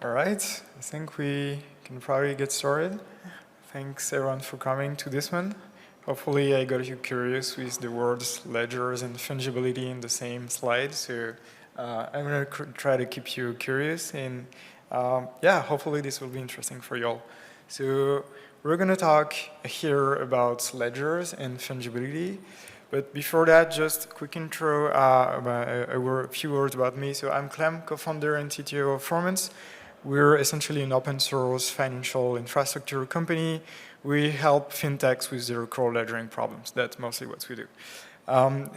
All right, I think we can probably get started. Thanks everyone for coming to this one. Hopefully I got you curious with the words ledgers and fungibility in the same slide. So I'm going to try to keep you curious and yeah, hopefully this will be interesting for you all. So we're going to talk here about ledgers and fungibility. But before that, just a quick intro, a few words about me. So I'm Clem, co-founder and CTO of Formance. We're essentially an open source financial infrastructure company. We help fintechs with their core ledgering problems. That's mostly what we do.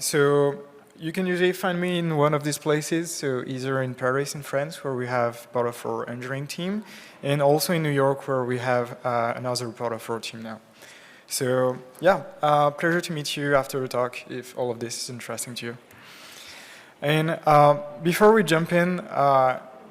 So you can usually find me in one of these places, so either in Paris in France, where we have part of our engineering team, and also in New York, where we have another part of our team now. So yeah, pleasure to meet you after the talk, if all of this is interesting to you. And before we jump in,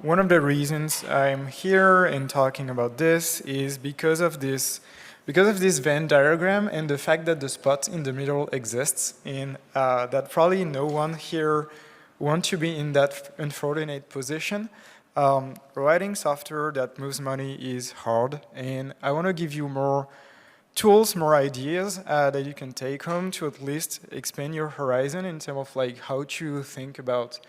one of the reasons I'm here and talking about this is because of this Venn diagram and the fact that the spot in the middle exists, and that probably no one here wants to be in that unfortunate position. Writing software that moves money is hard, and I want to give you more tools, more ideas that you can take home to at least expand your horizon in terms of like how to think about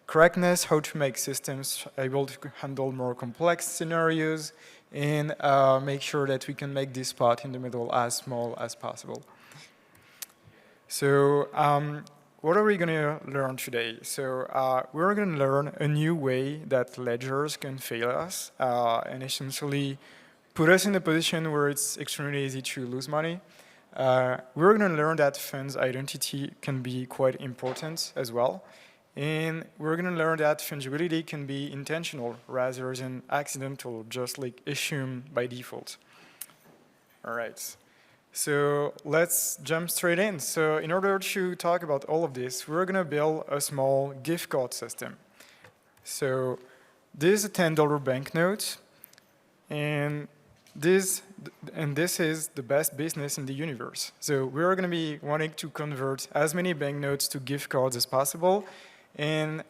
correctness, how to make systems able to handle more complex scenarios, and make sure that we can make this spot in the middle as small as possible. So what are we going to learn today? So we're going to learn a new way that ledgers can fail us and essentially put us in a position where it's extremely easy to lose money. We're going to learn that funds identity can be quite important as well. And we're going to learn that fungibility can be intentional rather than accidental, just like assumed by default. All right. So let's jump straight in. So in order to talk about all of this, we're going to build a small gift card system. So this is a $10 banknote, and this is the best business in the universe. So we're going to be wanting to convert as many banknotes to gift cards as possible. And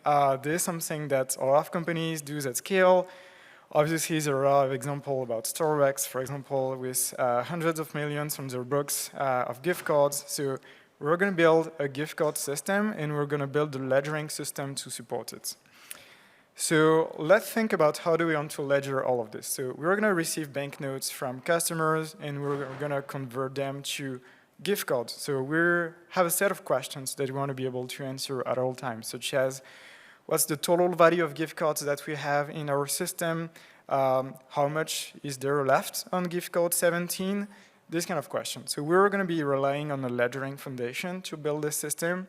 this is something that a lot of companies do at scale. Obviously, there are a lot of examples about Starbucks, for example, with hundreds of millions on their books of gift cards. So we're going to build a gift card system, and we're going to build the ledgering system to support it. So let's think about how do we want to ledger all of this. So we're going to receive banknotes from customers, and we're going to convert them to gift cards. So we have a set of questions that we want to be able to answer at all times, such as what's the total value of gift cards that we have in our system? How much is there left on gift card 17? This kind of question. So we're going to be relying on a ledgering foundation to build this system.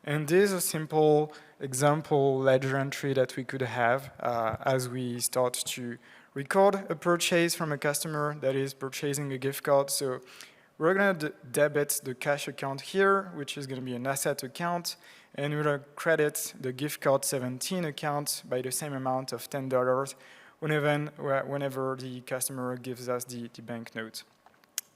And this is a simple example ledger entry that we could have as we start to record a purchase from a customer that is purchasing a gift card. So we're going to debit the cash account here, which is going to be an asset account, and we're going to credit the gift card 17 account by the same amount of $10 whenever the customer gives us the banknote.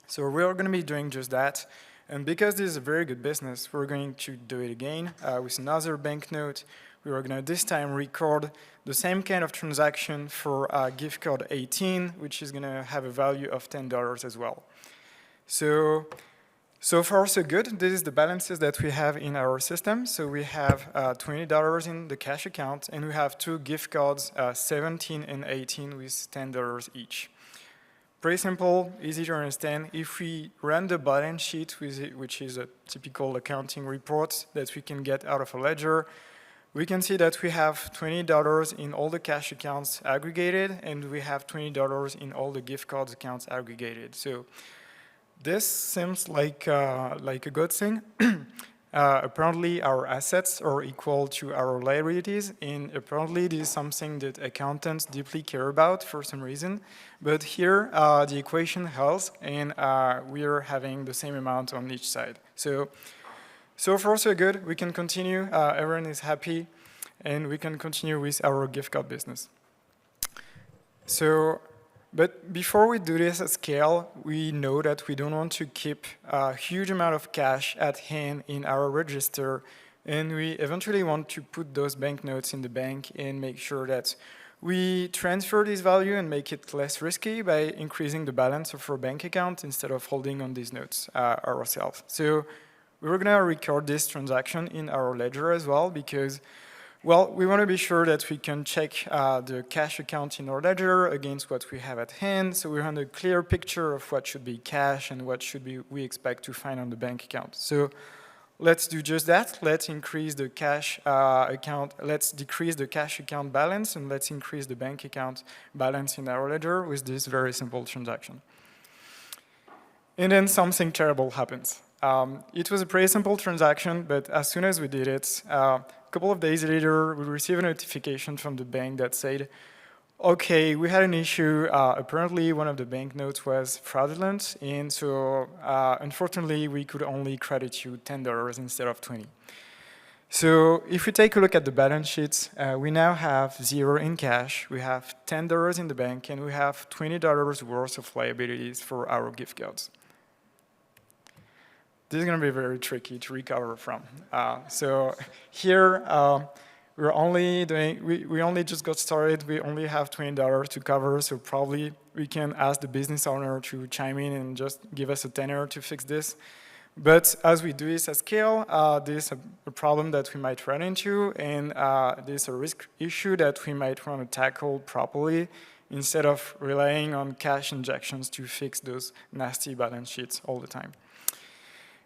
So we're going to be doing just that. And because this is a very good business, we're going to do it again with another banknote. We are going to this time record the same kind of transaction for gift card 18, which is going to have a value of $10 as well. So far so good. This is the balances that we have in our system. So we have $20 in the cash account, and we have two gift cards, 17 and 18 with $10 each. Pretty simple, easy to understand. If we run the balance sheet, which is a typical accounting report that we can get out of a ledger, we can see that we have $20 in all the cash accounts aggregated, and we have $20 in all the gift cards accounts aggregated. So this seems like a good thing. Apparently, our assets are equal to our liabilities, and apparently this is something that accountants deeply care about for some reason. But here, the equation holds, and we are having the same amount on each side. So far so good. We can continue. Everyone is happy, and we can continue with our gift card business. But before we do this at scale, we know that we don't want to keep a huge amount of cash at hand in our register, and we eventually want to put those banknotes in the bank and make sure that We transfer this value and make it less risky by increasing the balance of our bank account instead of holding on these notes ourselves. So we're going to record this transaction in our ledger as well because, well, we want to be sure that we can check the cash account in our ledger against what we have at hand. So we want a clear picture of what should be cash and what we expect to find on the bank account. So let's do just that. Let's increase the cash account. Let's decrease the cash account balance, and let's increase the bank account balance in our ledger with this very simple transaction. And then something terrible happens. It was a pretty simple transaction, but as soon as we did it, a couple of days later, we received a notification from the bank that said, okay, we had an issue. Apparently, one of the banknotes was fraudulent, and so unfortunately, we could only credit you $10 instead of $20. So if we take a look at the balance sheets, we now have $0 in cash, we have $10 in the bank, and we have $20 worth of liabilities for our gift cards. This is going to be very tricky to recover from. So here, we're only doing, we only just got started. We only have $20 to cover, so probably we can ask the business owner to chime in and just give us a tenner to fix this. But as we do this at scale, this is a problem that we might run into, and this is a risk issue that we might want to tackle properly instead of relying on cash injections to fix those nasty balance sheets all the time.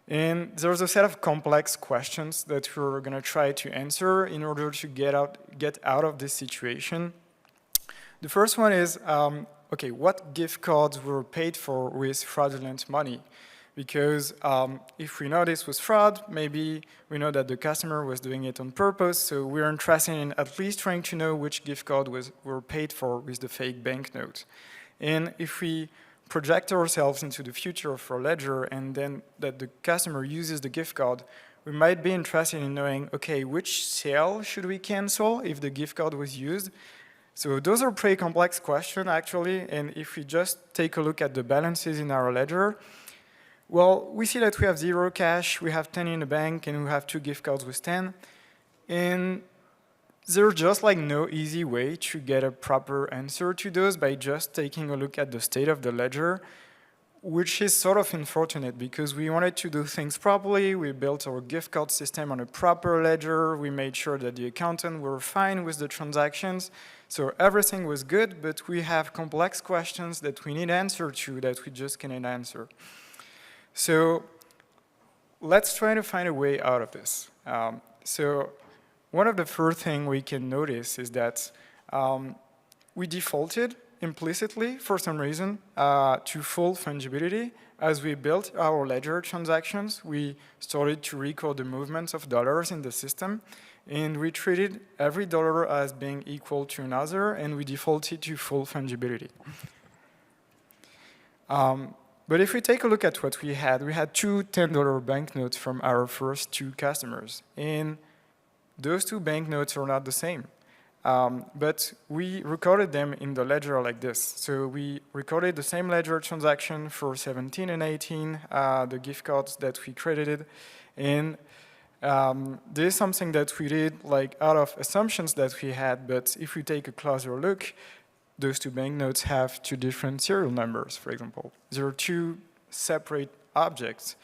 And there's a set of complex questions that we're going to try to answer in order to get out of this situation. The first one is, okay, what gift cards were paid for with fraudulent money? Because if we know this was fraud, maybe we know that the customer was doing it on purpose, so we're interested in at least trying to know which gift card were paid for with the fake banknote. And if we project ourselves into the future of our ledger and then that the customer uses the gift card, we might be interested in knowing, okay, which sale should we cancel if the gift card was used? So those are pretty complex questions, actually, and if we just take a look at the balances in our ledger, well, we see that we have $0 cash, we have 10 in the bank, and we have 2 gift cards with 10. And there's just like no easy way to get a proper answer to those by just taking a look at the state of the ledger, which is sort of unfortunate because we wanted to do things properly. We built our gift card system on a proper ledger. We made sure that the accountant were fine with the transactions. So everything was good, but we have complex questions that we need answer to that we just cannot answer. So let's try to find a way out of this. So one of the first things we can notice is that we defaulted implicitly, for some reason, to full fungibility. As we built our ledger transactions, we started to record the movements of dollars in the system, and we treated every dollar as being equal to another, and we defaulted to full fungibility. But if we take a look at what we had 2 $10 banknotes from our first 2 customers, and those 2 banknotes are not the same. But we recorded them in the ledger like this. So we recorded the same ledger transaction for 17 and 18, the gift cards that we credited. And this is something that we did like out of assumptions that we had, but if we take a closer look, those 2 banknotes have 2 different serial numbers, for example. There are 2 separate objects.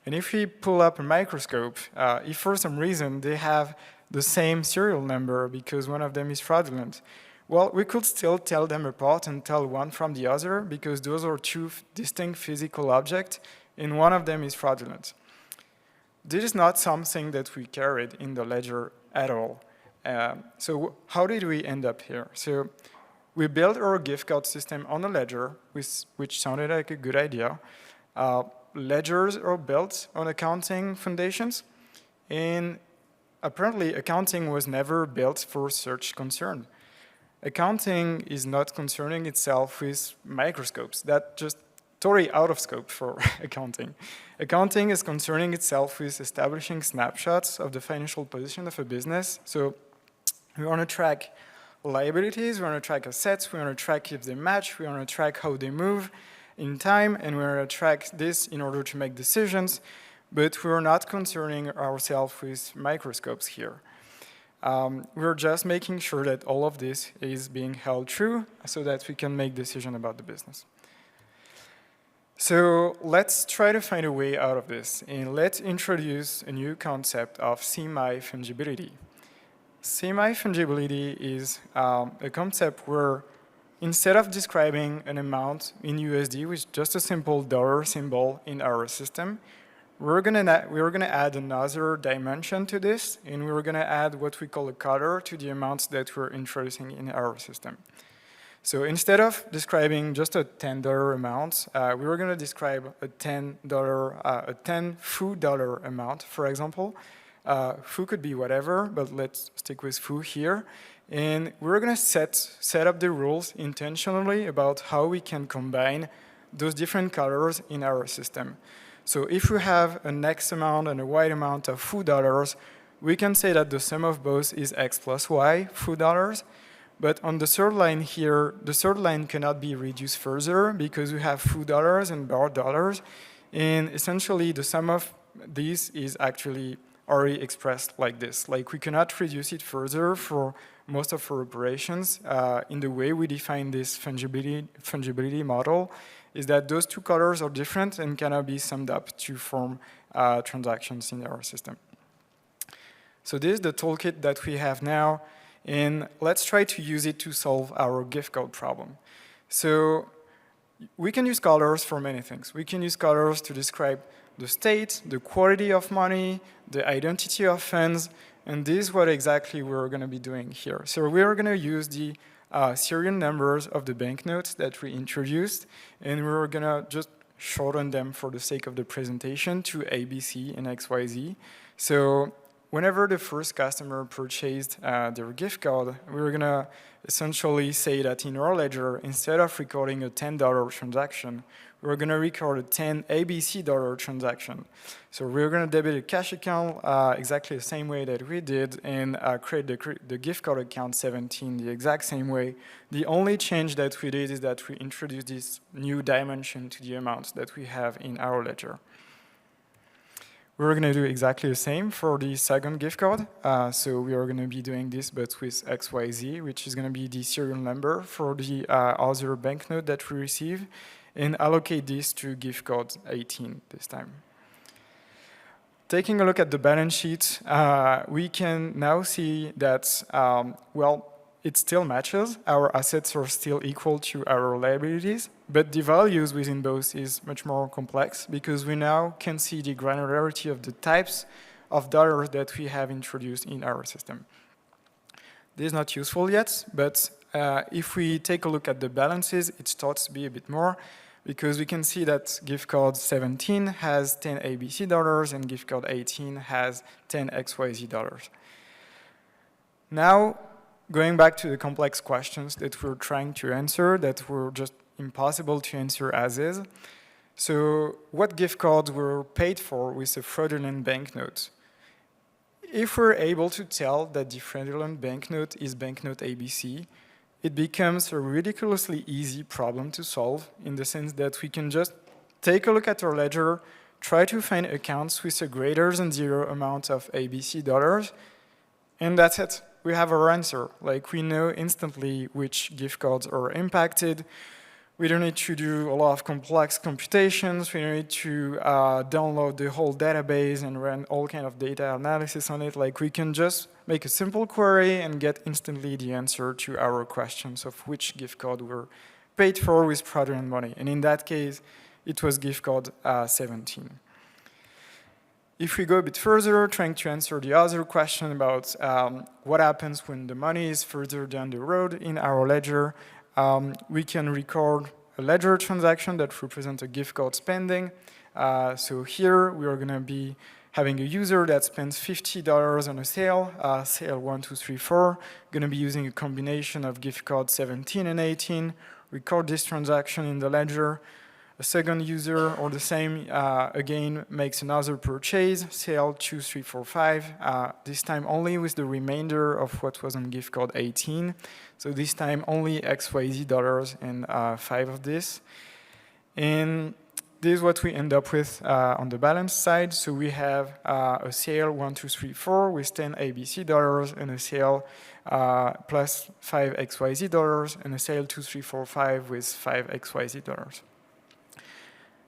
And if we pull up a microscope, if for some reason they have the same serial number because one of them is fraudulent, well, we could still tell them apart and tell one from the other because those are 2 distinct physical objects and one of them is fraudulent. This is not something that we carried in the ledger at all. So how did we end up here? So we built our gift card system on a ledger, which sounded like a good idea. Ledgers are built on accounting foundations, and apparently accounting was never built for such concern. Accounting is not concerning itself with microscopes. That's just totally out of scope for accounting. Accounting is concerning itself with establishing snapshots of the financial position of a business. So we want to track liabilities, we want to track assets, we want to track if they match, we want to track how they move in time, and we want to track this in order to make decisions, but we're not concerning ourselves with microscopes here. We're just making sure that all of this is being held true so that we can make decisions about the business. So let's try to find a way out of this, and let's introduce a new concept of semi-fungibility. Semi-fungibility is a concept where instead of describing an amount in USD with just a simple dollar symbol in our system, we're gonna add another dimension to this, and we're gonna add what we call a color to the amounts that we're introducing in our system. So instead of describing just a $10 amount, we were going to describe a $10 foo dollar amount, for example. Foo could be whatever, but let's stick with foo here. And we're going to set up the rules intentionally about how we can combine those different colors in our system. So if we have an X amount and a Y amount of foo dollars, we can say that the sum of both is X plus Y foo dollars. But on the third line here, the third line cannot be reduced further because we have foo dollars and bar dollars. And essentially, the sum of these is actually already expressed like this. Like, we cannot reduce it further for most of our operations. In the way we define this fungibility model is that those two colors are different and cannot be summed up to form transactions in our system. So this is the toolkit that we have now. And let's try to use it to solve our gift card problem. So we can use colors for many things. We can use colors to describe the state, the quality of money, the identity of funds, and this is what exactly we're going to be doing here. So we're going to use the serial numbers of the banknotes that we introduced, and we're going to just shorten them for the sake of the presentation to ABC and XYZ. So whenever the first customer purchased their gift card, we were going to essentially say that in our ledger, instead of recording a $10 transaction, we're going to record a 10 ABC dollar transaction. So we're going to debit a cash account exactly the same way that we did and create the gift card account 17 the exact same way. The only change that we did is that we introduced this new dimension to the amounts that we have in our ledger. We're going to do exactly the same for the second gift card. So we are going to be doing this, but with XYZ, which is going to be the serial number for the other banknote that we receive, and allocate this to gift card 18 this time. Taking a look at the balance sheet, we can now see that, well, it still matches. Our assets are still equal to our liabilities, but the values within both is much more complex because we now can see the granularity of the types of dollars that we have introduced in our system. This is not useful yet, but if we take a look at the balances, it starts to be a bit more because we can see that gift card 17 has 10 ABC dollars and gift card 18 has 10 XYZ dollars. Now, going back to the complex questions that we're trying to answer that were just impossible to answer as is. So what gift cards were paid for with a fraudulent banknote? If we're able to tell that the fraudulent banknote is banknote ABC, it becomes a ridiculously easy problem to solve in the sense that we can just take a look at our ledger, try to find accounts with a greater than zero amount of ABC dollars, and that's it. We have our answer. Like, we know instantly which gift cards are impacted. We don't need to do a lot of complex computations. We don't need to download the whole database and run all kind of data analysis on it. Like, we can just make a simple query and get instantly the answer to our questions of which gift card were paid for with fraudulent money. And in that case, it was gift card 17. If we go a bit further, trying to answer the other question about what happens when the money is further down the road in our ledger, we can record a ledger transaction that represents a gift card spending. So here we are going to be having a user that spends $50 on a sale, sale 1, 2, 3, 4, going to be using a combination of gift card 17 and 18, record this transaction in the ledger. A second user, or the same, again, makes another purchase, sale 2, 3, 4, 5, this time only with the remainder of what was on gift card 18. So this time only XYZ dollars and 5 of this. And this is what we end up with on the balance side. So we have a sale 1, 2, 3, 4 with 10 ABC dollars, and a sale plus 5 XYZ dollars, and a sale 2, 3, 4, 5 with 5 XYZ dollars.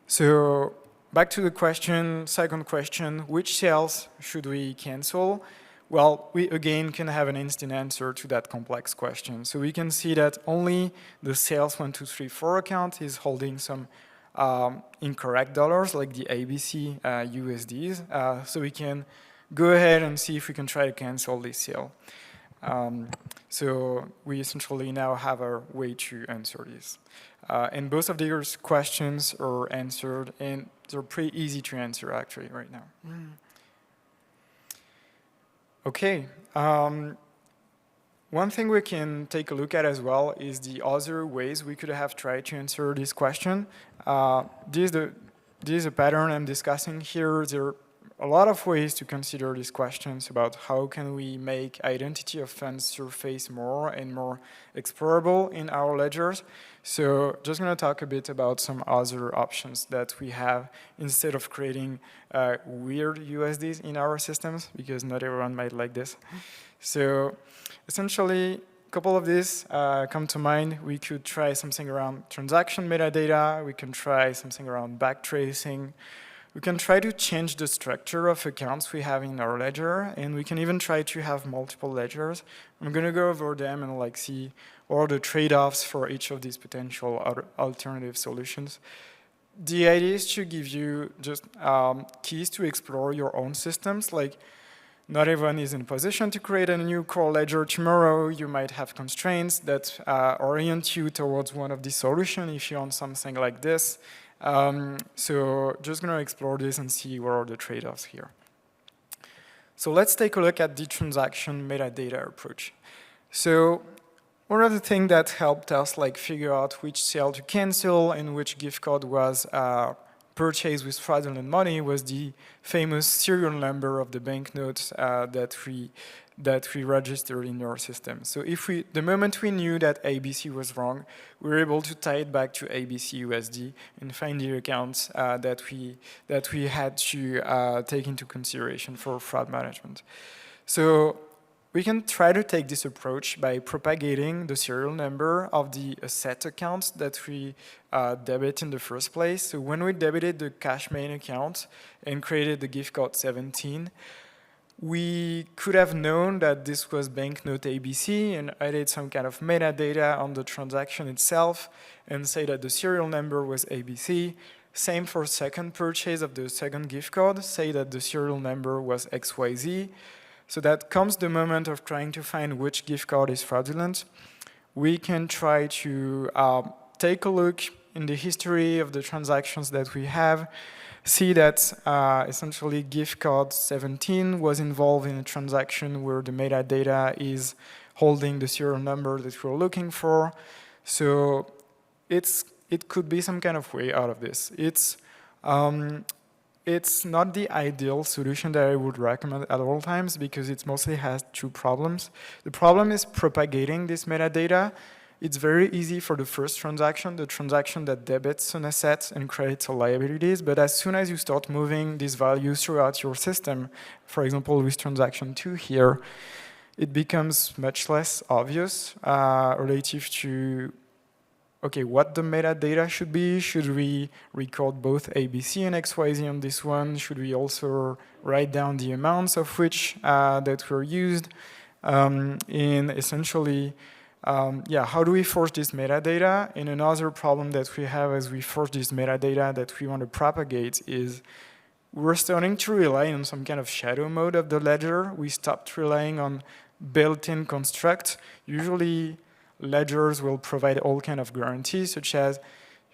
So back to the question, second question, which sales should we cancel? Well, we again can have an instant answer to that complex question. So we can see that only the sales 1, 2, 3, 4 account is holding some incorrect dollars, like the ABC USDs. So we can go ahead and see if we can try to cancel this sale. So we essentially now have a way to answer this. And both of these questions are answered, and they're pretty easy to answer actually right now. Okay. One thing we can take a look at as well is the other ways we could have tried to answer this question. This is a pattern I'm discussing here. There are a lot of ways to consider these questions about how can we make identity of funds surface more and more explorable in our ledgers. So just going to talk a bit about some other options that we have instead of creating weird USDs in our systems, because not everyone might like this. So essentially, a couple of these come to mind. We could try something around transaction metadata. We can try something around backtracing. We can try to change the structure of accounts we have in our ledger, and we can even try to have multiple ledgers. I'm going to go over them and like see what are the trade-offs for each of these potential alternative solutions. The idea is to give you just keys to explore your own systems. Like, not everyone is in a position to create a new core ledger tomorrow. You might have constraints that orient you towards one of these solutions if you want something like this. So just going to explore this and see what are the trade-offs here. So let's take a look at the transaction metadata approach. So one of the things that helped us like figure out which sale to cancel and which gift card was purchased with fraudulent money was the famous serial number of the banknotes that we registered in our system. So if the moment we knew that ABC was wrong, we were able to tie it back to ABC USD and find the accounts that we had to take into consideration for fraud management. So we can try to take this approach by propagating the serial number of the asset accounts that we debit in the first place. So when we debited the cash main account and created the gift card 17, we could have known that this was banknote ABC and added some kind of metadata on the transaction itself and say that the serial number was ABC. Same for second purchase of the second gift card, say that the serial number was XYZ. So that comes the moment of trying to find which gift card is fraudulent. We can try to take a look in the history of the transactions that we have, see that essentially gift card 17 was involved in a transaction where the metadata is holding the serial number that we're looking for. So it could be some kind of way out of this. It's not the ideal solution that I would recommend at all times because it mostly has two problems. The problem is propagating this metadata. It's very easy for the first transaction, the transaction that debits an asset and credits liabilities, but as soon as you start moving these values throughout your system, for example, with transaction 2 here, it becomes much less obvious relative to okay, what the metadata should be. Should we record both ABC and XYZ on this one? Should we also write down the amounts of which that were used? And essentially, how do we force this metadata? And another problem that we have as we force this metadata that we want to propagate is we're starting to rely on some kind of shadow mode of the ledger. We stopped relying on built-in construct. Usually, ledgers will provide all kind of guarantees, such as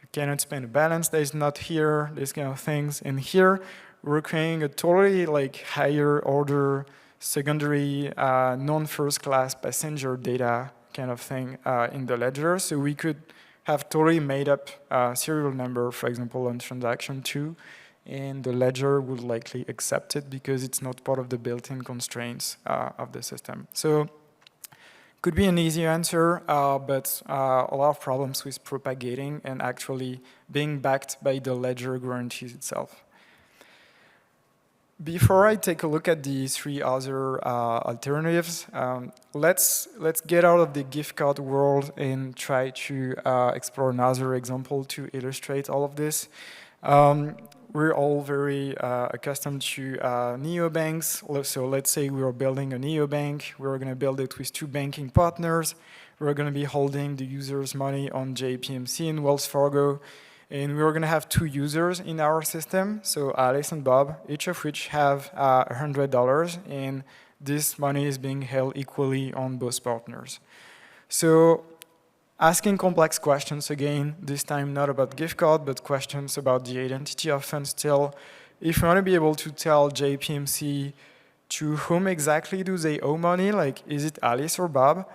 you cannot spend a balance that is not here, these kind of things. And here, we're creating a totally like higher order, secondary, non-first class passenger data kind of thing in the ledger. So we could have totally made up serial number, for example, on transaction 2, and the ledger would likely accept it because it's not part of the built-in constraints of the system. So Could be an easy answer, but a lot of problems with propagating and actually being backed by the ledger guarantees itself. Before I take a look at the three other alternatives, let's get out of the gift card world and try to explore another example to illustrate all of this. We're all very accustomed to neobanks. So let's say we are building a neobank. We're going to build it with two banking partners. We're going to be holding the user's money on JPMC and Wells Fargo. And we're going to have two users in our system, so Alice and Bob, each of which have $100, and this money is being held equally on both partners. So asking complex questions again, this time not about gift card, but questions about the identity of funds still. If we want to be able to tell JPMC to whom exactly do they owe money, like is it Alice or Bob,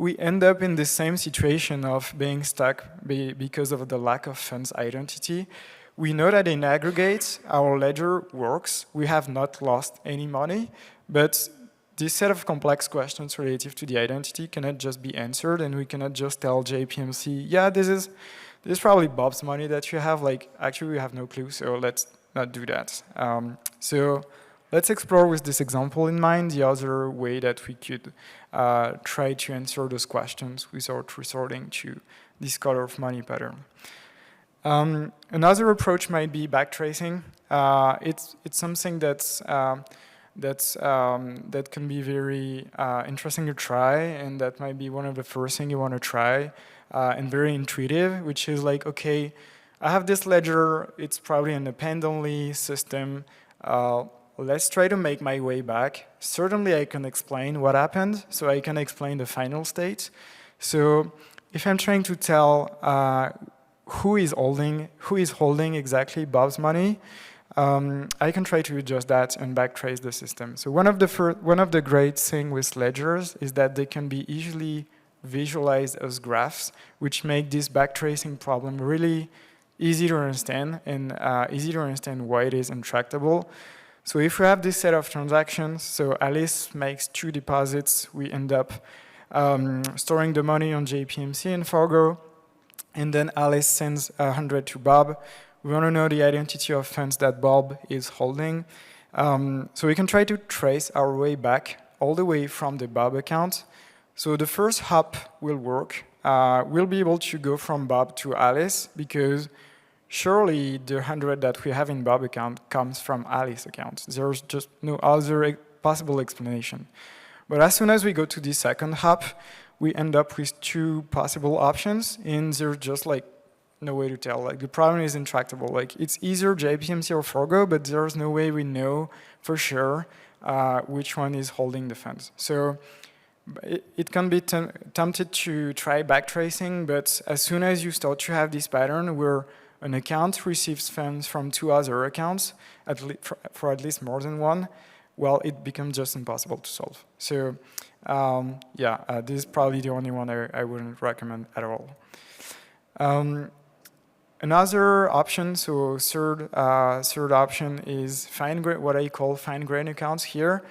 we end up in the same situation of being stuck because of the lack of funds identity. We know that in aggregate, our ledger works. We have not lost any money, but this set of complex questions relative to the identity cannot just be answered, and we cannot just tell JPMC, yeah, this is probably Bob's money that you have. Like, actually, we have no clue, so let's not do that. So let's explore with this example in mind the other way that we could try to answer those questions without resorting to this color of money pattern. Another approach might be backtracing. It's something that can be very interesting to try, and that might be one of the first things you want to try, and very intuitive, which is like, okay, I have this ledger, it's probably an append-only system. Let's try to make my way back. Certainly I can explain what happened, so I can explain the final state. So if I'm trying to tell who is holding exactly Bob's money, I can try to adjust that and backtrace the system. So one of the great things with ledgers is that they can be easily visualized as graphs, which make this backtracing problem really easy to understand, and easy to understand why it is intractable. So if we have this set of transactions, so Alice makes 2 deposits, we end up storing the money on JPMC and Fargo, and then Alice sends 100 to Bob. We want to know the identity of funds that Bob is holding. So we can try to trace our way back all the way from the Bob account. So the first hop will work. We'll be able to go from Bob to Alice because surely the 100 that we have in Bob account comes from Alice account. There's just no other possible explanation. But as soon as we go to the second hop, we end up with 2 possible options, and there's just like no way to tell. Like the problem is intractable. Like it's either JPMC or Fargo, but there's no way we know for sure which one is holding the funds. So it can be tempted to try backtracing, but as soon as you start to have this pattern where an account receives funds from 2 other accounts, for at least more than one, well, it becomes just impossible to solve. So this is probably the only one I wouldn't recommend at all. Another option, so third option is what I call fine-grained accounts here.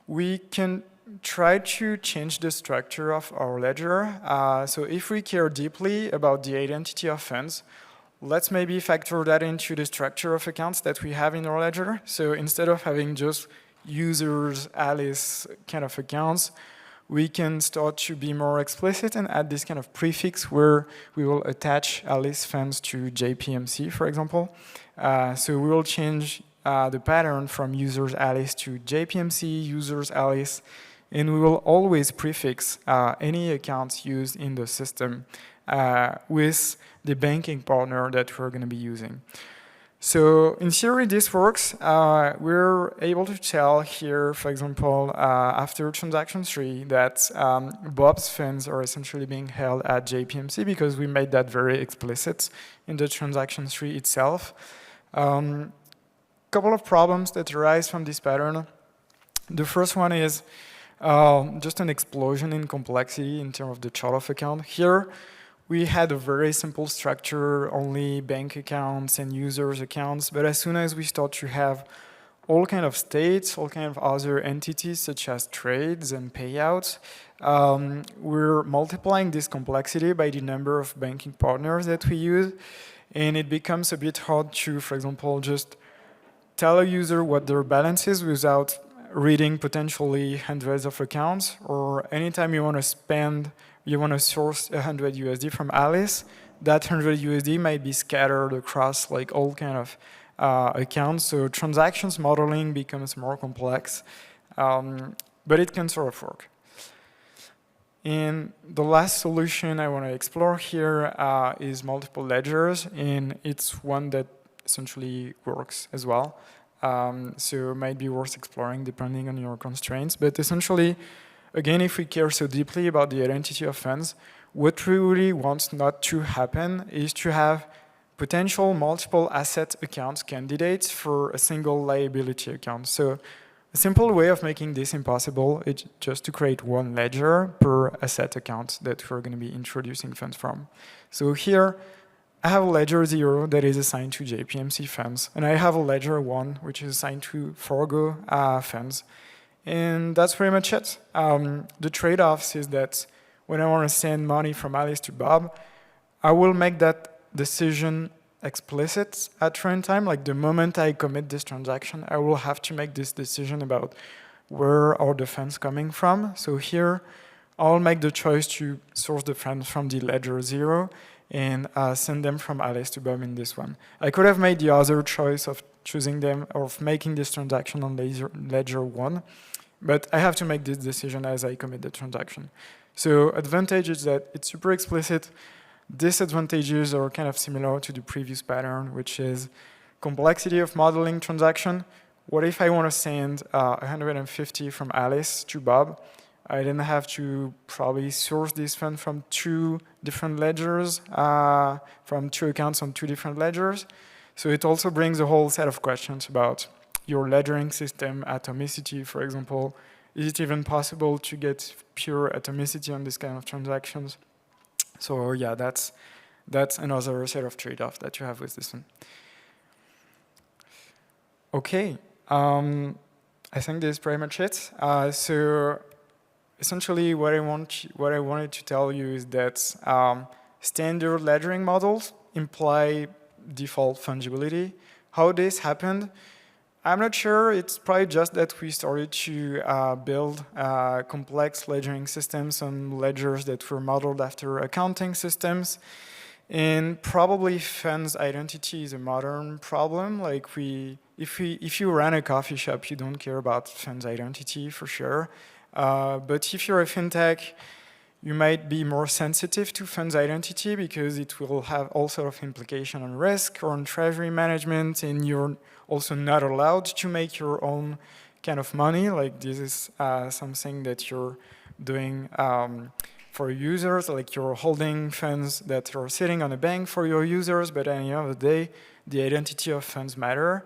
We can try to change the structure of our ledger. So if we care deeply about the identity of funds, let's maybe factor that into the structure of accounts that we have in our ledger. So instead of having just users, Alice kind of accounts, we can start to be more explicit and add this kind of prefix where we will attach Alice funds to JPMC, for example. So we will change the pattern from users Alice to JPMC, users Alice, and we will always prefix any accounts used in the system with the banking partner that we're going to be using. So in theory, this works. We're able to tell here, for example, after transaction 3, that Bob's funds are essentially being held at JPMC because we made that very explicit in the transaction 3 itself. Couple of problems that arise from this pattern. The first one is just an explosion in complexity in terms of the chart of account. Here, we had a very simple structure, only bank accounts and users accounts, but as soon as we start to have all kind of states, all kind of other entities such as trades and payouts. We're multiplying this complexity by the number of banking partners that we use, and it becomes a bit hard to, for example, just tell a user what their balance is without reading potentially hundreds of accounts, or anytime you want to spend, you want to source 100 USD from Alice, that 100 USD might be scattered across like all kind of accounts. So transactions modeling becomes more complex, but it can sort of work. And the last solution I want to explore here is multiple ledgers, and it's one that essentially works as well. So it might be worth exploring depending on your constraints. But essentially, again, if we care so deeply about the identity of funds, what we really want not to happen is to have potential multiple asset account candidates for a single liability account. So a simple way of making this impossible is just to create one ledger per asset account that we're going to be introducing funds from. So here, I have a ledger 0 that is assigned to JPMC funds, and I have a ledger 1 which is assigned to Forgo funds. And that's pretty much it. The trade-offs is that when I want to send money from Alice to Bob, I will make that decision explicit at runtime. Like the moment I commit this transaction, I will have to make this decision about where are the funds coming from. So here, I'll make the choice to source the funds from the ledger 0 and send them from Alice to Bob in this one. I could have made the other choice of choosing them or of making this transaction on ledger 1, but I have to make this decision as I commit the transaction. So advantage is that it's super explicit. Disadvantages are kind of similar to the previous pattern, which is complexity of modeling transaction. What if I want to send 150 from Alice to Bob? I then have to probably source this fund from 2 different ledgers, from 2 accounts on 2 different ledgers. So it also brings a whole set of questions about your ledgering system, atomicity, for example. Is it even possible to get pure atomicity on this kind of transactions? So yeah, that's another set of trade-off that you have with this one. Okay, I think this is pretty much it. So essentially, what I wanted to tell you is that standard ledgering models imply default fungibility. How this happened, I'm not sure. It's probably just that we started to build complex ledgering systems on ledgers that were modeled after accounting systems. And probably funds identity is a modern problem. Like if you run a coffee shop, you don't care about funds identity for sure. But if you're a fintech, you might be more sensitive to funds identity because it will have all sort of implication on risk or on treasury management, and you're also not allowed to make your own kind of money. Like this is something that you're doing for users, like you're holding funds that are sitting on a bank for your users, but at the end of the day, the identity of funds matter.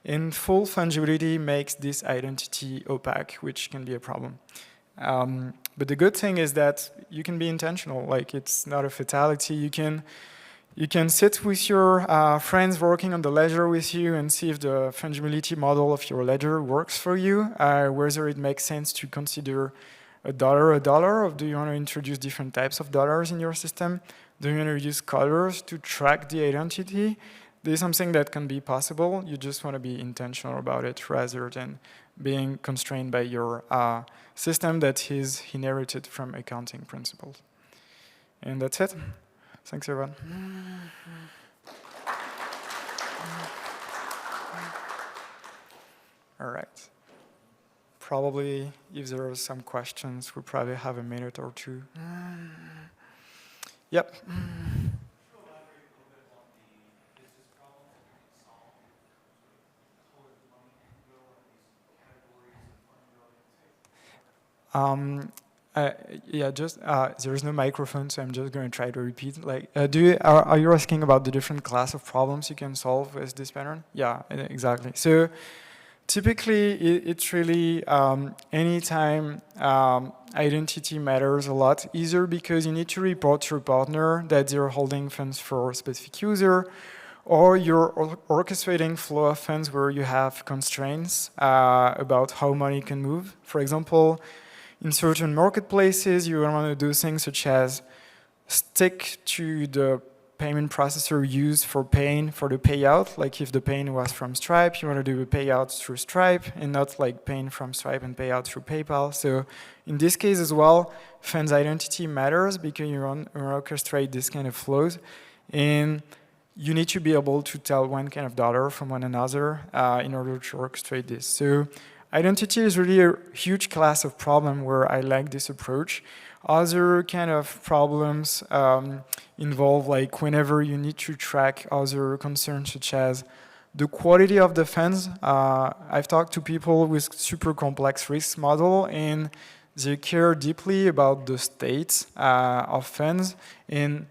And full fungibility makes this identity opaque, which can be a problem. But the good thing is that you can be intentional. Like it's not a fatality. You can sit with your friends working on the ledger with you and see if the fungibility model of your ledger works for you, whether it makes sense to consider a dollar, or do you want to introduce different types of dollars in your system? Do you want to use colors to track the identity? This is something that can be possible. You just want to be intentional about it rather than being constrained by your system that is inherited from accounting principles. And that's it. Thanks, everyone. All right. Probably, if there are some questions, we probably have a minute or two. Yep. Yeah, just there is no microphone, so I'm just going to try to repeat. Like, are you asking about the different class of problems you can solve with this pattern? Yeah, exactly. So typically, it's really anytime identity matters a lot, either because you need to report to your partner that they're holding funds for a specific user, or you're orchestrating flow of funds where you have constraints about how money can move. For example, in certain marketplaces, you want to do things such as stick to the payment processor used for paying for the payout. Like if the paying was from Stripe, you want to do a payout through Stripe and not like paying from Stripe and payout through PayPal. So in this case as well, funds identity matters because you orchestrate this kind of flows. And you need to be able to tell one kind of dollar from one another in order to orchestrate this. So identity is really a huge class of problem where I like this approach. Other kind of problems involve like whenever you need to track other concerns such as the quality of the funds. I've talked to people with super complex risk model and they care deeply about the state of funds, and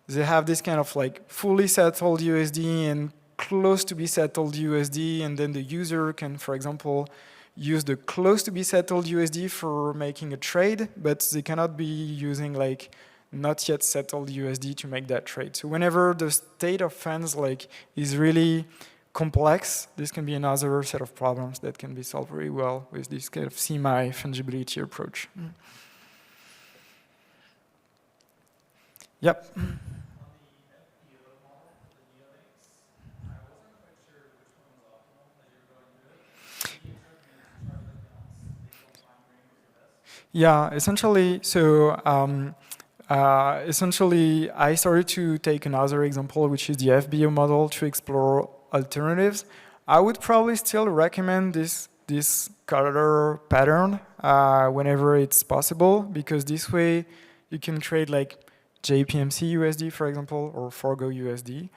they have this kind of like fully settled USD and close to be settled USD, and then the user can, for example, use the close to be settled USD for making a trade, but they cannot be using like not yet settled USD to make that trade. So whenever the state of funds like is really complex, this can be another set of problems that can be solved very well with this kind of semi-fungibility approach. Yep. Yeah, essentially, so essentially, I started to take another example, which is the FBO model, to explore alternatives. I would probably still recommend this color pattern whenever it's possible, because this way you can create like JPMC USD, for example, or Forgo USD,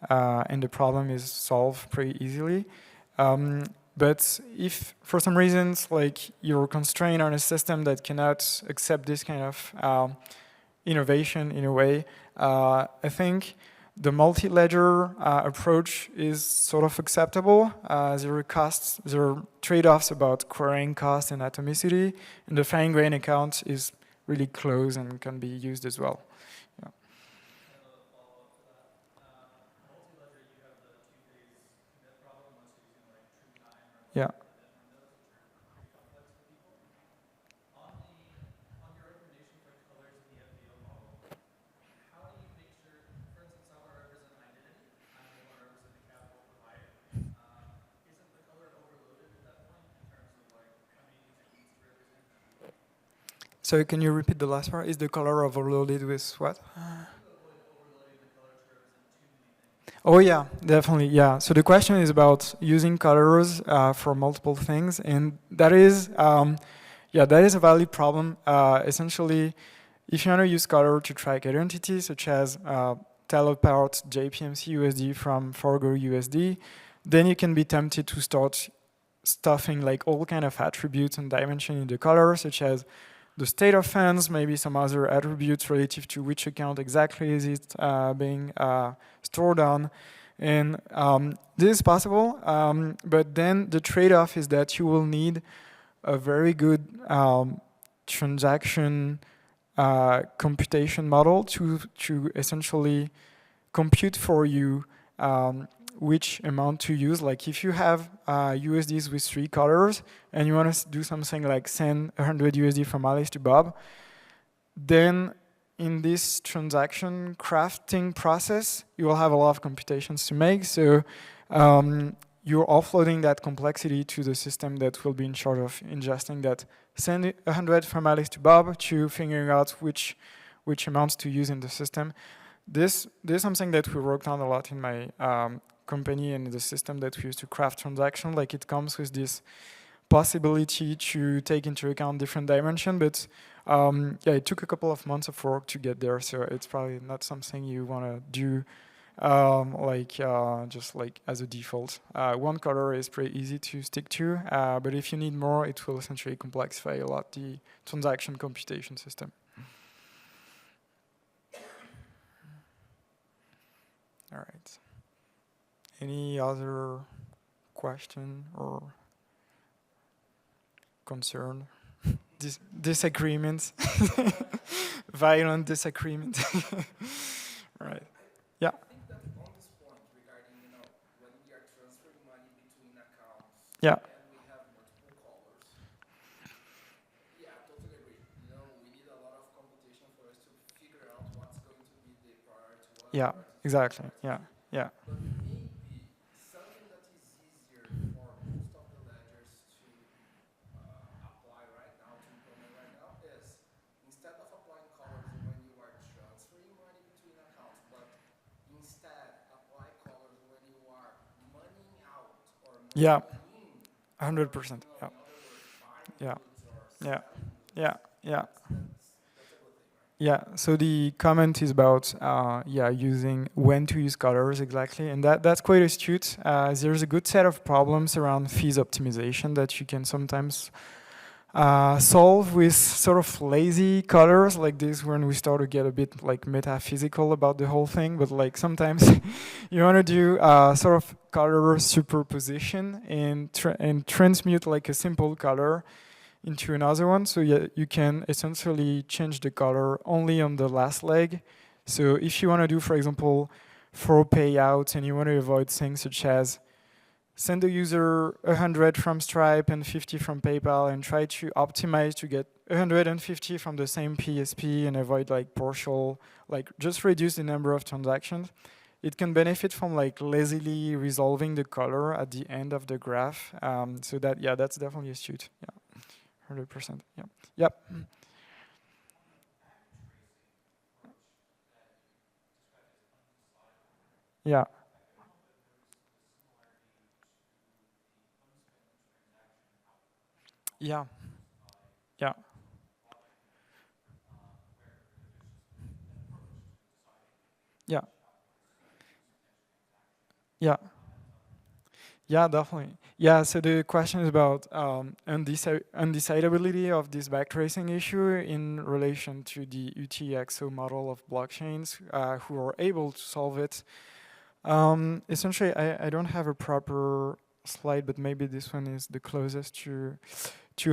and the problem is solved pretty easily. But if for some reasons like you're constrained on a system that cannot accept this kind of innovation in a way, I think the multi-ledger approach is sort of acceptable. There are trade-offs about querying cost and atomicity, and the fine-grained account is really close and can be used as well. Yeah. Yeah. So can you repeat the last part? Is the color overloaded with what? Oh yeah, definitely, yeah. So the question is about using colors for multiple things, and that is, yeah, that is a valid problem. Essentially, if you want to use color to track identities, such as tell apart JPMC USD from Forgo USD, then you can be tempted to start stuffing like all kind of attributes and dimension in the color, such as the state of funds, maybe some other attributes relative to which account exactly is it being stored on. And this is possible, but then the trade-off is that you will need a very good transaction computation model to essentially compute for you which amount to use. Like if you have USDs with 3 colors and you want to do something like send 100 USD from Alice to Bob, then in this transaction crafting process, you will have a lot of computations to make. So you're offloading that complexity to the system that will be in charge of ingesting that send 100 from Alice to Bob to figuring out which amounts to use in the system. This is something that we worked on a lot in my company and the system that we use to craft transaction. Like it comes with this possibility to take into account different dimensions, but yeah, it took a couple of months of work to get there, so it's probably not something you want to do just like as a default. One color is pretty easy to stick to, but if you need more, it will essentially complexify a lot the transaction computation system. All right. Any other question or concern? Disagreements? Violent disagreement? All right. Yeah. I think that on this point regarding Yeah. Yeah, exactly. Yeah, yeah. Yeah, 100%. Yeah, yeah, yeah, yeah, yeah. Yeah, so the comment is about yeah, using when to use colors exactly, and that's quite astute. There's a good set of problems around fees optimization that you can sometimes solve with sort of lazy colors like this when we start to get a bit like metaphysical about the whole thing. But like sometimes you want to do sort of color superposition and transmute like a simple color into another one. So yeah, you can essentially change the color only on the last leg. So if you want to do, for example, for payouts and you want to avoid things such as send the user 100 from Stripe and 50 from PayPal and try to optimize to get 150 from the same PSP and avoid like partial, like just reduce the number of transactions. It can benefit from like lazily resolving the color at the end of the graph. So that, yeah, that's definitely astute. Yeah. 100%. Yeah. Yep. Yeah. Yeah. Yeah. Yeah. Yeah. Yeah, definitely. Yeah, so the question is about undecidability of this backtracing issue in relation to the UTXO model of blockchains who are able to solve it. Essentially, I don't have a proper slide, but maybe this one is the closest to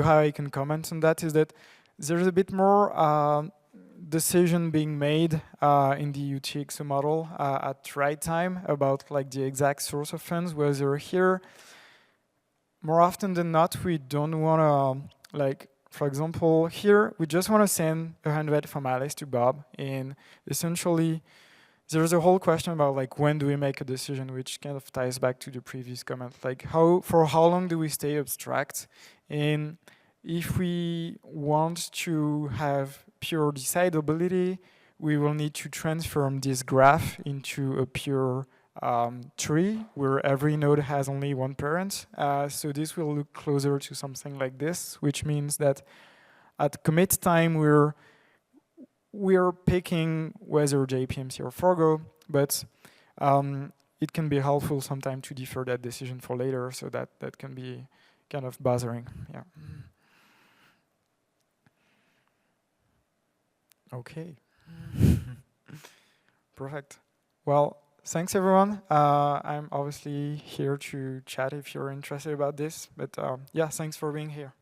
how I can comment on that, is that there's a bit more decision being made in the UTXO model at the right time about like the exact source of funds, whether here, more often than not, we don't want to, like, for example, here, we just want to send 100 from Alice to Bob, and essentially, there's a whole question about like when do we make a decision, which kind of ties back to the previous comment. Like for how long do we stay abstract? And if we want to have pure decidability, we will need to transform this graph into a pure tree where every node has only one parent. So this will look closer to something like this, which means that at commit time we're picking whether JPMC or Forgo, but it can be helpful sometimes to defer that decision for later, so that can be kind of bothering. Yeah. Okay. Perfect. Well, thanks everyone. I'm obviously here to chat if you're interested about this, but yeah, thanks for being here.